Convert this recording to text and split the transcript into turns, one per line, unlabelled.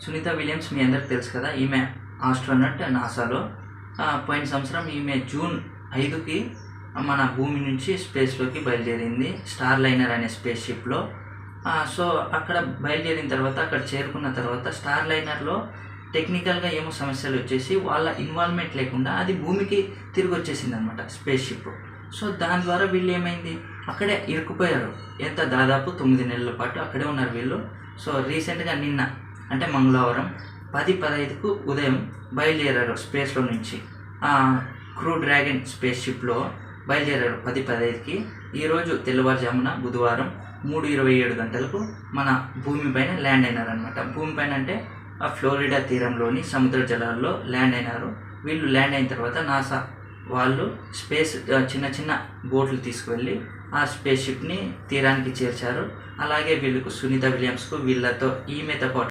Sunitha Williams మీ అందరికి తెలుసు కదా, ఈమె ఆస్ట్రోనట్ నాసాలో. పోయిన సంవత్సరం ఈమె జూన్ 5కి మన భూమి నుంచి స్పేస్లోకి బయలుదేరింది స్టార్ లైనర్ అనే స్పేస్ షిప్లో. సో అక్కడ బయలుదేరిన తర్వాత అక్కడ చేరుకున్న తర్వాత స్టార్ లైనర్లో టెక్నికల్గా ఏమో సమస్యలు వచ్చేసి వాళ్ళ ఇన్వాల్వ్మెంట్ లేకుండా అది భూమికి తిరిగి వచ్చేసింది అనమాట స్పేస్ షిప్. సో దాని ద్వారా వీళ్ళు ఏమైంది, అక్కడే ఇరుక్కుపోయారు. దాదాపు 9 నెలల పాటు అక్కడే ఉన్నారు వీళ్ళు. సో రీసెంట్గా నిన్న అంటే మంగళవారం 10:15కు ఉదయం బయలుదేరారు స్పేస్లో నుంచి. క్రూ డ్రాగన్ స్పేస్ షిప్లో బయలుదేరారు 10:15కి. ఈరోజు తెల్లవారుజామున బుధవారం 3:27 గంటలకు మన భూమిపైన ల్యాండ్ అయినారనమాట. భూమిపైన అంటే ఆ ఫ్లోరిడా తీరంలోని సముద్ర జలాల్లో ల్యాండ్ అయినారు. వీళ్ళు ల్యాండ్ అయిన తర్వాత నాసా వాళ్ళు చిన్న చిన్న బోట్లు తీసుకువెళ్ళి ఆ స్పేస్ షిప్ని తీరానికి చేర్చారు. అలాగే వీళ్ళకు సునీత విలియమ్స్కు వీళ్ళతో ఈమెతో పాటు